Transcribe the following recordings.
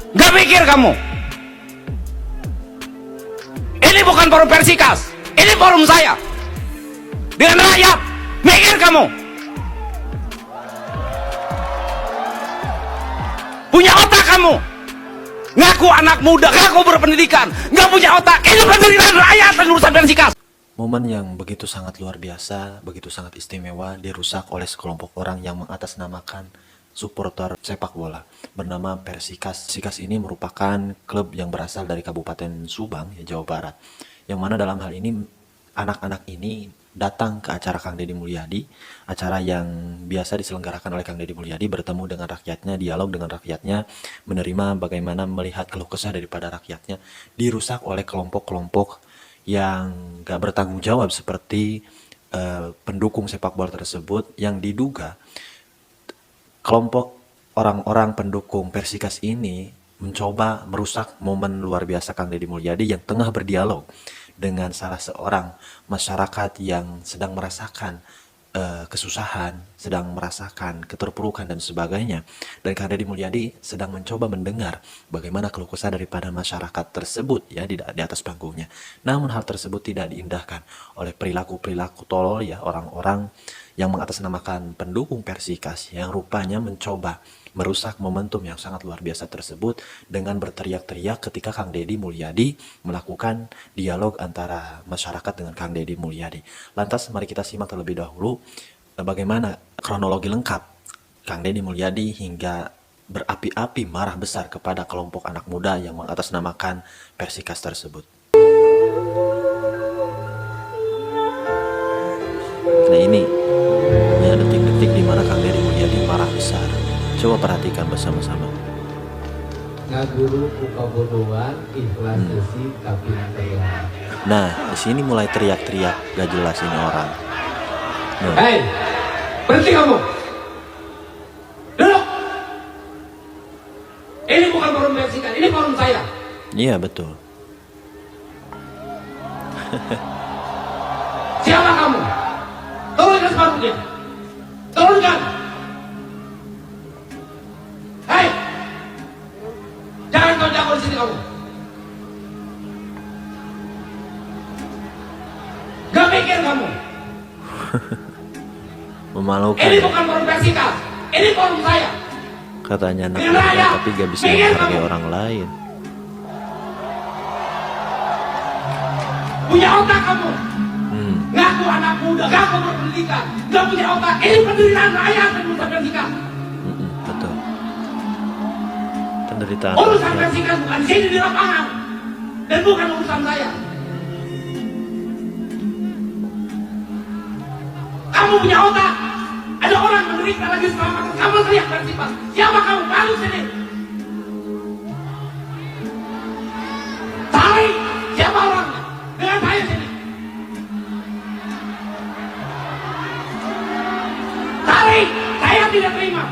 Gak mikir kamu. Ini bukan forum Persikas, ini forum saya dengan rakyat. Mikir kamu. Punya otak kamu. Ngaku anak muda, ngaku berpendidikan, nggak punya otak. Ini penderitaan rakyat dan urusan Persikas. Momen yang begitu sangat luar biasa, begitu sangat istimewa dirusak oleh sekelompok orang yang mengatasnamakan supporter sepak bola bernama Persikas. Persikas ini merupakan klub yang berasal dari Kabupaten Subang, ya, Jawa Barat. Yang mana dalam hal ini anak-anak ini datang ke acara Kang Deddy Mulyadi, acara yang biasa diselenggarakan oleh Kang Deddy Mulyadi, bertemu dengan rakyatnya, dialog dengan rakyatnya, menerima bagaimana melihat keluh kesah daripada rakyatnya, dirusak oleh kelompok-kelompok yang gak bertanggung jawab seperti pendukung sepak bola tersebut, yang diduga kelompok orang-orang pendukung Persikas ini mencoba merusak momen luar biasa Kang Deddy Mulyadi yang tengah berdialog dengan salah seorang masyarakat yang sedang merasakan kesusahan, sedang merasakan keterpurukan dan sebagainya. Dan Kang Deddy Mulyadi sedang mencoba mendengar bagaimana keluh kesah daripada masyarakat tersebut, ya, di atas panggungnya. Namun hal tersebut tidak diindahkan oleh perilaku-perilaku tolol, ya, orang-orang yang mengatasnamakan pendukung Persikas yang rupanya mencoba merusak momentum yang sangat luar biasa tersebut dengan berteriak-teriak ketika Kang Deddy Mulyadi melakukan dialog antara masyarakat dengan Kang Deddy Mulyadi. Lantas mari kita simak terlebih dahulu bagaimana kronologi lengkap Kang Deddy Mulyadi hingga berapi-api marah besar kepada kelompok anak muda yang mengatasnamakan Persikas tersebut. Nah, ini ya detik-detik di mana Kang Deddy Mulyadi marah besar. Coba perhatikan bersama-sama. Ngaguru kabodohan ikhlas sesi tapi teriak. Nah, di sini mulai teriak-teriak gak jelas ini orang. Nah. Hei, berhenti kamu. Duduk. Ini bukan forum Persikas, ini forum saya. Iya, betul. Siapa kamu? Turunkan sepatunya. Turunkan. Hei, jangan kau jago di sini kamu. Gak mikir kamu. Memalukan. Ini bukan forum Persikas, ini forum saya. Katanya anak muda tapi gak bisa menghargai orang lain. Punya otak kamu. Ngaku anak muda, ngaku berpendidikan, gak punya otak. Ini penderitaan rakyat dan urusan Persikas. Betul. Penderitaan Urusan rakyat. Persikas bukan sini di lapangan dan bukan urusan saya. Kamu punya otak. Ada orang menderita lagi selama kamu teriak Persikas. Siapa kamu? Baru sini. Tarik. Siapa orangnya? Dengan saya sini. Tarik. Saya tidak terima.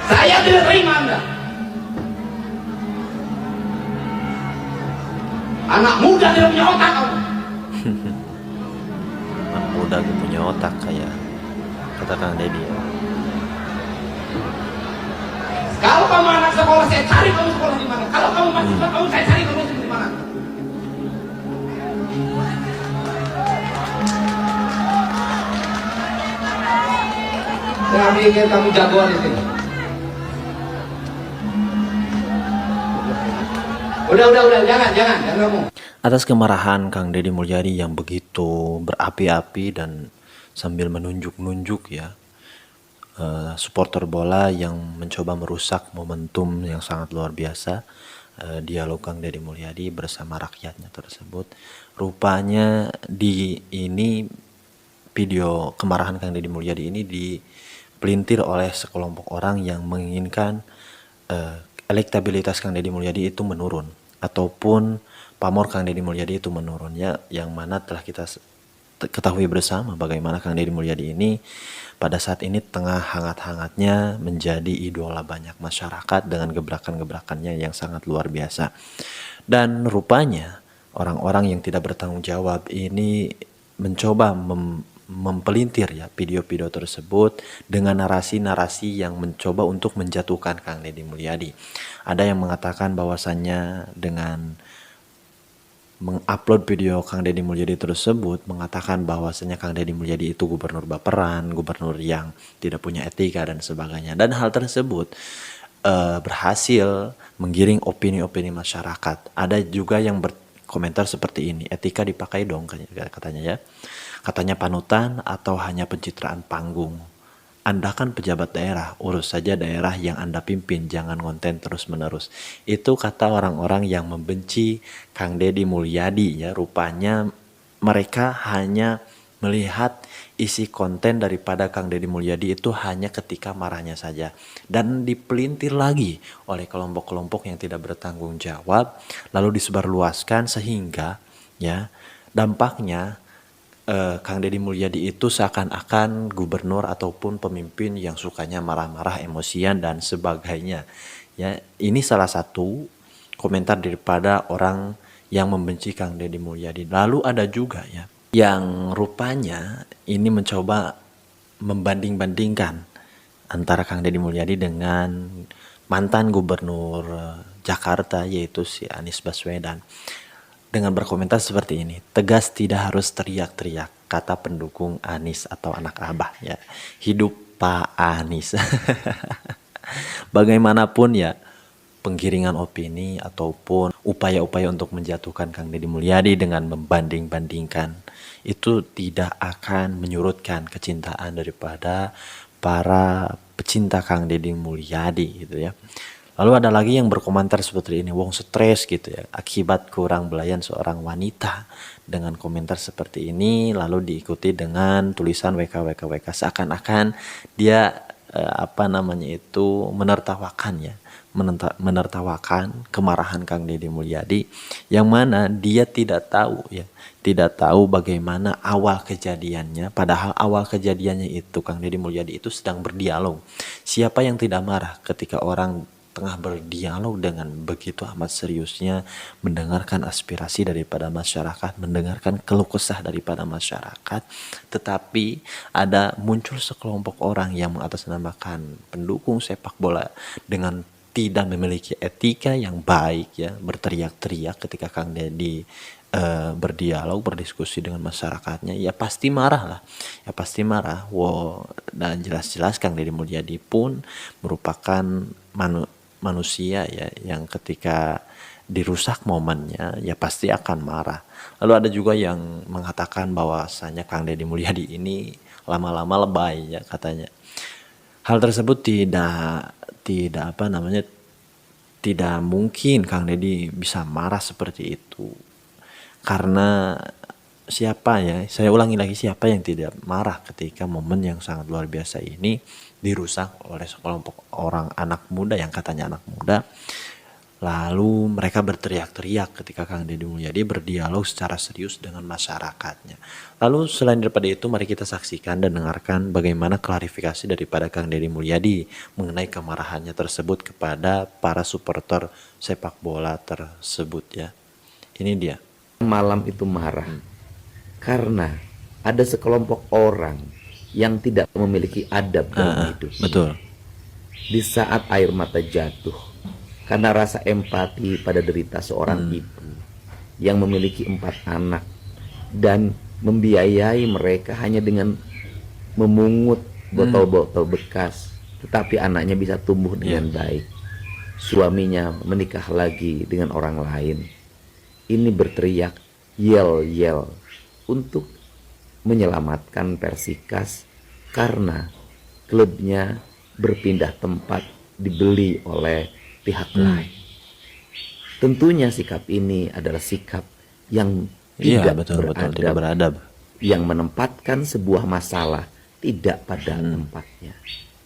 Saya tidak terima Anda. Anak muda tidak punya otak kamu. Anak muda gak punya otak kayak kata Kang Deddy. Kalau kamu anak sekolah, saya cari kamu sekolah di mana. Kalau kamu mahasiswa, kamu saya cari kamu di mana. Saya pikir kamu jagoan di sini. Udah, jangan ngomong. Atas kemarahan Kang Deddy Mulyadi yang begitu berapi-api dan sambil menunjuk-nunjuk, ya, supporter bola yang mencoba merusak momentum yang sangat luar biasa, dialog Kang Deddy Mulyadi bersama rakyatnya tersebut. Rupanya di ini video kemarahan Kang Deddy Mulyadi ini dipelintir oleh sekelompok orang yang menginginkan elektabilitas Kang Deddy Mulyadi itu menurun, ataupun pamor Kang Deddy Mulyadi itu menurun, ya, yang mana telah kita ketahui bersama bagaimana Kang Deddy Mulyadi ini pada saat ini tengah hangat-hangatnya menjadi idola banyak masyarakat dengan gebrakan-gebrakannya yang sangat luar biasa. Dan rupanya orang-orang yang tidak bertanggung jawab ini mencoba mempelintir ya video-video tersebut dengan narasi-narasi yang mencoba untuk menjatuhkan Kang Deddy Mulyadi. Ada yang mengatakan bahwasannya dengan mengupload video Kang Deddy Mulyadi tersebut mengatakan bahwasanya Kang Deddy Mulyadi itu gubernur baperan, gubernur yang tidak punya etika dan sebagainya. Dan hal tersebut berhasil menggiring opini-opini masyarakat. Ada juga yang berkomentar seperti ini, etika dipakai dong katanya ya. Katanya panutan atau hanya pencitraan panggung. Anda kan pejabat daerah, urus saja daerah yang Anda pimpin, jangan konten terus-menerus. Itu kata orang-orang yang membenci Kang Deddy Mulyadi ya. Rupanya mereka hanya melihat isi konten daripada Kang Deddy Mulyadi itu hanya ketika marahnya saja. Dan dipelintir lagi oleh kelompok-kelompok yang tidak bertanggung jawab, lalu disebarluaskan sehingga ya dampaknya Kang Deddy Mulyadi itu seakan-akan gubernur ataupun pemimpin yang sukanya marah-marah, emosian dan sebagainya. Ya, ini salah satu komentar daripada orang yang membenci Kang Deddy Mulyadi. Lalu ada juga ya yang rupanya ini mencoba membanding-bandingkan antara Kang Deddy Mulyadi dengan mantan gubernur Jakarta yaitu si Anies Baswedan. Dengan berkomentar seperti ini, tegas tidak harus teriak-teriak, kata pendukung Anies atau anak abah ya. Hidup Pak Anies. Bagaimanapun ya, penggiringan opini ataupun upaya-upaya untuk menjatuhkan Kang Deddy Mulyadi dengan membanding-bandingkan itu tidak akan menyurutkan kecintaan daripada para pecinta Kang Deddy Mulyadi gitu ya. Lalu ada lagi yang berkomentar seperti ini, wong stres gitu ya, akibat kurang belayan seorang wanita. Dengan komentar seperti ini, lalu diikuti dengan tulisan WKWKWK seakan-akan dia menertawakan ya, menertawakan kemarahan Kang Deddy Mulyadi, yang mana dia tidak tahu bagaimana awal kejadiannya. Padahal awal kejadiannya itu Kang Deddy Mulyadi itu sedang berdialog. Siapa yang tidak marah ketika orang tengah berdialog dengan begitu amat seriusnya, mendengarkan aspirasi daripada masyarakat, mendengarkan keluh kesah daripada masyarakat, tetapi ada muncul sekelompok orang yang mengatasnamakan pendukung sepak bola dengan tidak memiliki etika yang baik ya, berteriak-teriak ketika Kang Deddy berdialog, berdiskusi dengan masyarakatnya, ya pasti marah lah, ya pasti marah. Wow, dan jelas-jelas Kang Deddy Mulyadi pun merupakan manusia ya yang ketika dirusak momennya ya pasti akan marah. Lalu ada juga yang mengatakan bahwasanya Kang Deddy Mulyadi ini lama-lama lebay ya katanya. Hal tersebut tidak mungkin Kang Deddy bisa marah seperti itu. Karena siapa ya, saya ulangi lagi, siapa yang tidak marah ketika momen yang sangat luar biasa ini dirusak oleh sekelompok orang anak muda yang katanya anak muda. Lalu mereka berteriak-teriak ketika Kang Deddy Mulyadi berdialog secara serius dengan masyarakatnya. Lalu selain daripada itu, mari kita saksikan dan dengarkan bagaimana klarifikasi daripada Kang Deddy Mulyadi mengenai kemarahannya tersebut kepada para supporter sepak bola tersebut ya. Ini dia. Malam itu marah karena ada sekelompok orang yang tidak memiliki adab dalam hidup. Betul. Di saat air mata jatuh karena rasa empati pada derita seorang ibu yang memiliki 4 anak dan membiayai mereka hanya dengan memungut botol-botol bekas, tetapi anaknya bisa tumbuh dengan baik. Suaminya menikah lagi dengan orang lain. Ini berteriak yel-yel untuk menyelamatkan Persikas karena klubnya berpindah tempat, dibeli oleh pihak lain. Tentunya sikap ini adalah sikap yang tidak beradab, yang menempatkan sebuah masalah tidak pada tempatnya.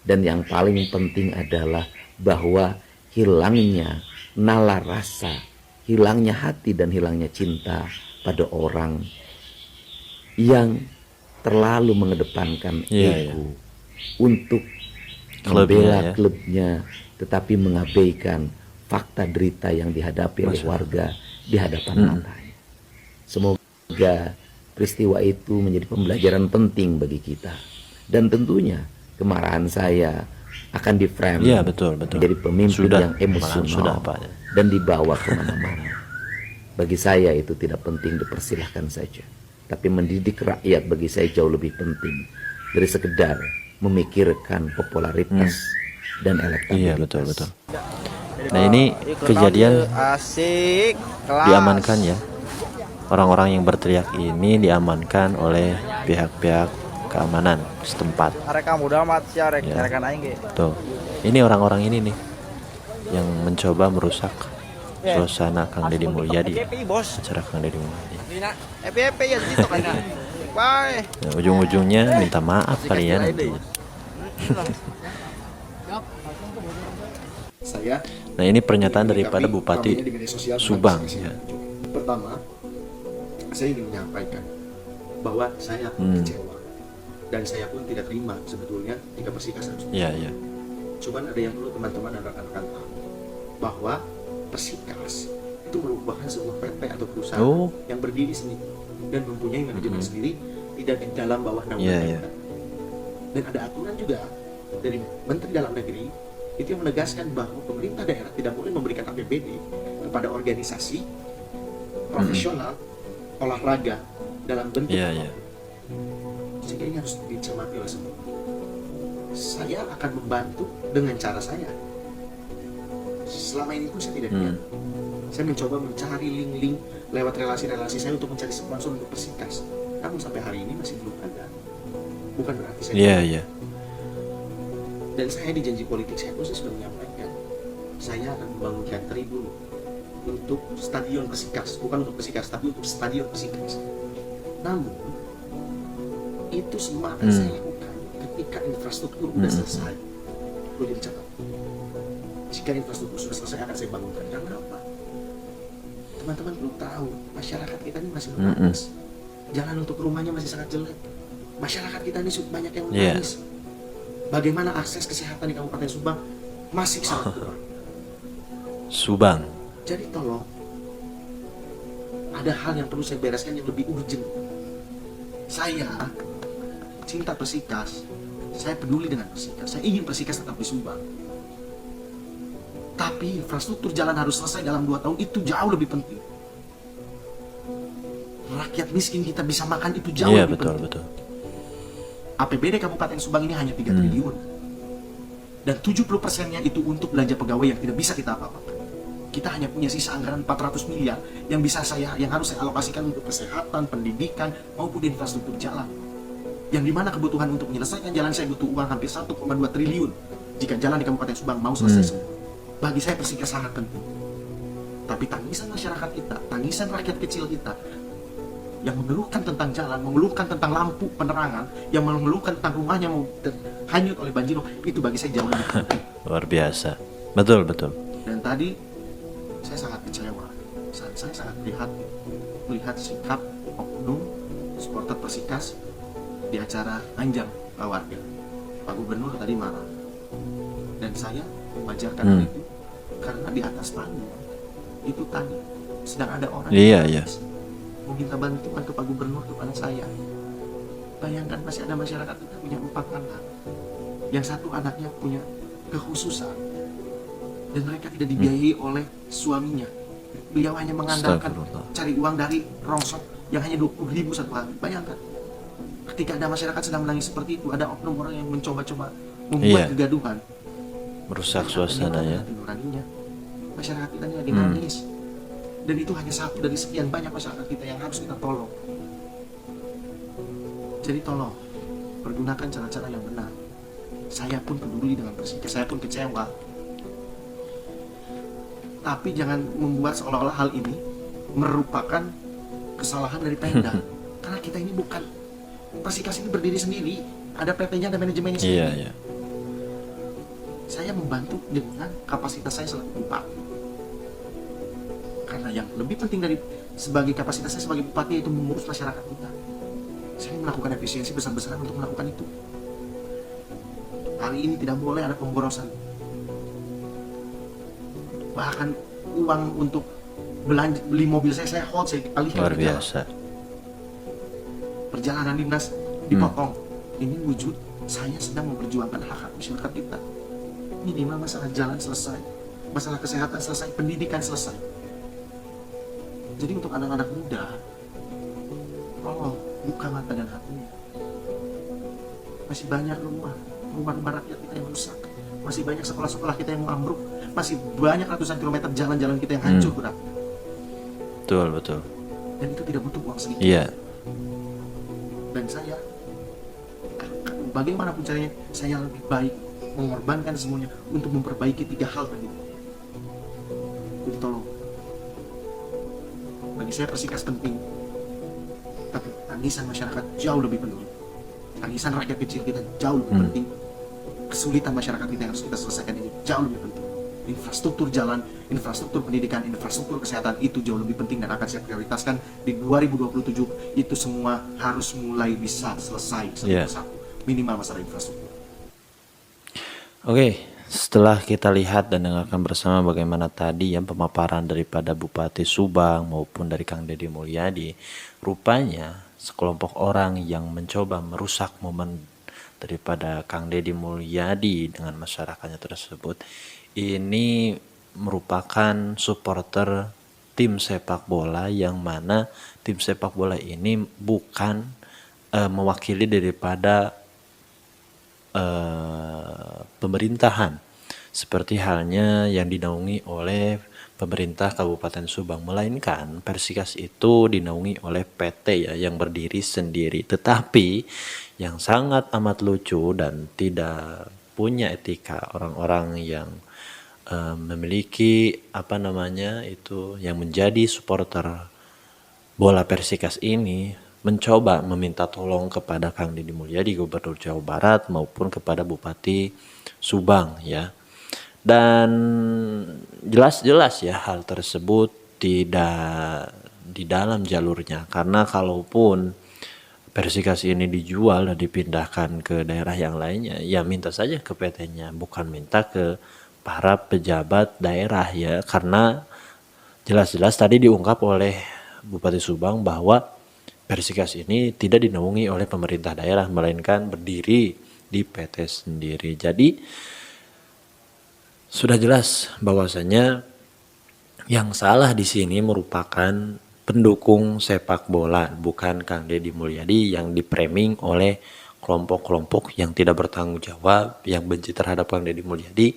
Dan yang paling penting adalah bahwa hilangnya nalar rasa, hilangnya hati dan hilangnya cinta pada orang yang terlalu mengedepankan ego untuk membela klubnya, tetapi mengabaikan fakta derita yang dihadapi oleh warga di hadapan matanya. Semoga peristiwa itu menjadi pembelajaran penting bagi kita. Dan tentunya kemarahan saya akan di-frame Iya, betul, betul. menjadi pemimpin Sudah, yang malahan emosional sudah, Pak. dan dibawa kemana-mana. Bagi saya itu tidak penting, dipersilahkan saja. Tapi mendidik rakyat bagi saya jauh lebih penting dari sekedar memikirkan popularitas dan elektabilitas. Iya, betul, betul. Nah, ini kejadian asik kelas. diamankan ya. Orang-orang yang berteriak ini diamankan oleh pihak-pihak keamanan setempat. Arek kamu udah amat sih arek Ya. arekan aing ge. Tuh, ini orang-orang ini nih yang mencoba merusak suasana Kang Deddy Mulyadi. Happy bos. Acara Kang Deddy Mulyadi. Dina, happy ya gitu kan. Bye. Nah, ujung-ujungnya minta maaf kali ya nanti. Saya Nah, ini pernyataan daripada menyikapi Bupati ramainya di media sosial tentang Subang kasus ini. ya. Pertama, saya ingin menyampaikan bahwa saya kecewa dan saya pun tidak terima sebetulnya jika Persikas harus. Iya, iya. Cuman ada yang perlu teman-teman dan rekan-rekan tahu bahwa Persikas itu merupakan sebuah PT atau perusahaan Oh. yang berdiri sendiri dan mempunyai manajemen sendiri, tidak di dalam bawah naungan Iya, MK. iya. Dan ada aturan juga dari Menteri Dalam Negeri itu yang menegaskan bahwa pemerintah daerah tidak boleh memberikan APBD kepada organisasi profesional olahraga dalam bentuk Iya, iya. sehingga ini harus dicermati oleh semua. Saya akan membantu dengan cara saya. Selama ini pun saya tidak diam. Saya mencoba mencari link-link lewat relasi-relasi saya untuk mencari sponsor untuk Persikas. Namun sampai hari ini masih belum ada. Bukan berarti saya Iya, iya. dan saya di janji politik saya pun sudah menyampaikan saya akan membangunkan tribun untuk stadion Persikas, bukan untuk Persikas tapi untuk stadion Persikas. Namun itu semua akan saya lakukan ketika infrastruktur sudah selesai. Perlu dicatat. Jika infrastruktur sudah selesai akan saya bangunkan. Karena apa? Teman-teman perlu tahu masyarakat kita ini masih menangis. Jalan untuk ke rumahnya masih sangat jelek. Masyarakat kita ini banyak yang Iya. menangis. Bagaimana akses kesehatan di Kabupaten Subang masih sangat kurang. Subang. Jadi tolong, ada hal yang perlu saya bereskan yang lebih urgent. Saya cinta Persikas, saya peduli dengan Persikas, saya ingin Persikas tetap di Subang. Tapi infrastruktur jalan harus selesai dalam 2 tahun, itu jauh lebih penting. Rakyat miskin kita bisa makan itu jauh Iya, lebih betul, penting. betul. APBD Kabupaten Subang ini hanya 3 triliun. Dan 70%-nya itu untuk belanja pegawai yang tidak bisa kita apa-apakan. Kita hanya punya sisa anggaran 400 miliar yang harus saya alokasikan untuk kesehatan, pendidikan, maupun infrastruktur jalan. Yang dimana kebutuhan untuk menyelesaikan jalan saya butuh uang hampir 1,2 triliun jika jalan di Kabupaten Subang mau selesai semua. Bagi saya Persikas sangat penting. Tapi tangisan masyarakat kita, tangisan rakyat kecil kita yang mengeluhkan tentang jalan, mengeluhkan tentang lampu penerangan, yang mengeluhkan tentang rumahnya mau hanyut oleh banjir, itu bagi saya jauh lebih penting. Luar biasa. Betul, betul. Dan tadi saya sangat kecewa, saya sangat melihat sikap oknum supporter Persikas di acara Anjang warga. Pak Gubernur tadi marah, dan saya mewajarkan hal itu karena di atas panggung itu tadi sedang ada orang Iya, yang iya. meminta bantuan ke Pak Gubernur kepada saya. Bayangkan masih ada masyarakat kita punya 4 anak, yang satu anaknya punya kekhususan dan mereka tidak dibiayai oleh suaminya. Beliau hanya mengandalkan Astagfirullah. cari uang dari rongsok yang hanya 20.000 satu hari. Bayangkan ketika ada masyarakat sedang menangis seperti itu, ada oknum orang yang mencoba-coba membuat Iya. kegaduhan, Merusak suasana ya. hati nuraninya. Masyarakat kita ini lagi nangis, dan itu hanya satu dari sekian banyak masyarakat kita yang harus kita tolong. Jadi tolong pergunakan cara-cara yang benar. Saya pun peduli dengan Persikas, saya pun kecewa. Tapi jangan membuat seolah-olah hal ini merupakan kesalahan dari Pemda. Karena kita ini bukan, Persikas ini berdiri sendiri, ada PT-nya, ada manajemennya sendiri. Iya, iya. Saya membantu dengan kapasitas saya selaku bupati. Karena yang lebih penting dari sebagai kapasitas saya sebagai bupati yaitu mengurus masyarakat kita. Saya melakukan efisiensi besar-besaran untuk melakukan itu. Kali ini tidak boleh ada pemborosan. Bahkan uang untuk beli mobil saya hold, saya alihkan Luar ke jalan. biasa. Perjalanan dinas dipotong. Ini wujud saya sedang memperjuangkan hak-hak masyarakat kita. Minimal masalah jalan selesai, masalah kesehatan selesai, pendidikan selesai. Jadi untuk anak-anak muda, tolong buka mata dan hatinya. Masih banyak rumah rakyat kita yang rusak. Masih banyak sekolah-sekolah kita yang ambruk. Masih banyak ratusan kilometer jalan-jalan kita yang hancur berat. Betul. Dan itu tidak butuh uang sedikit. Iya. Dan saya, bagaimanapun caranya, saya lebih baik mengorbankan semuanya untuk memperbaiki 3 hal tadi. Jadi tolong, bagi saya Persikas penting, tapi tangisan masyarakat jauh lebih penting. Tangisan rakyat kecil kita jauh lebih penting. Kesulitan masyarakat kita yang harus kita selesaikan ini jauh lebih penting. Infrastruktur jalan, infrastruktur pendidikan, infrastruktur kesehatan itu jauh lebih penting dan akan saya prioritaskan di 2027. Itu semua harus mulai bisa selesai satu persatu. Minimal masalah infrastruktur. Oke, setelah kita lihat dan dengarkan bersama bagaimana tadi yang pemaparan daripada Bupati Subang maupun dari Kang Deddy Mulyadi, rupanya sekelompok orang yang mencoba merusak momen daripada Kang Deddy Mulyadi dengan masyarakatnya tersebut ini merupakan supporter tim sepak bola, yang mana tim sepak bola ini bukan mewakili daripada pemerintahan seperti halnya yang dinaungi oleh pemerintah Kabupaten Subang, melainkan Persikas itu dinaungi oleh PT ya yang berdiri sendiri. Tetapi yang sangat amat lucu dan tidak punya etika orang-orang yang memiliki yang menjadi supporter bola Persikas ini mencoba meminta tolong kepada Kang Deddy Mulyadi, Gubernur Jawa Barat, maupun kepada Bupati Subang ya. Dan jelas-jelas ya hal tersebut tidak di dalam jalurnya, karena kalaupun Persikas ini dijual dan dipindahkan ke daerah yang lainnya, ya minta saja ke PT-nya, bukan minta ke para pejabat daerah ya, karena jelas-jelas tadi diungkap oleh Bupati Subang bahwa Persikas ini tidak dinaungi oleh pemerintah daerah, melainkan berdiri di PT sendiri. Jadi sudah jelas bahwasanya yang salah di sini merupakan pendukung sepak bola, bukan Kang Deddy Mulyadi yang dipraming oleh kelompok-kelompok yang tidak bertanggung jawab, yang benci terhadap Kang Deddy Mulyadi,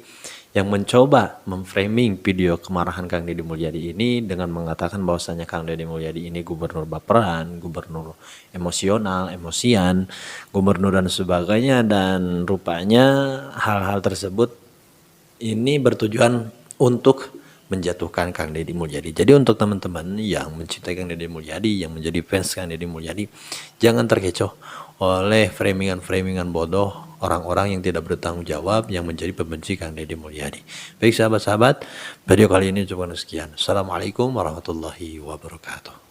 yang mencoba memframing video kemarahan Kang Deddy Mulyadi ini dengan mengatakan bahwasanya Kang Deddy Mulyadi ini gubernur baperan, gubernur emosional, emosian, gubernur dan sebagainya, dan rupanya hal-hal tersebut ini bertujuan untuk menjatuhkan Kang Deddy Mulyadi. Jadi untuk teman-teman yang mencintai Kang Deddy Mulyadi, yang menjadi fans Kang Deddy Mulyadi, jangan terkecoh oleh framingan-framingan bodoh orang-orang yang tidak bertanggung jawab yang menjadi pembenci Kang Deddy Mulyadi. Baik sahabat-sahabat, video kali ini cuma sekian. Assalamualaikum warahmatullahi wabarakatuh.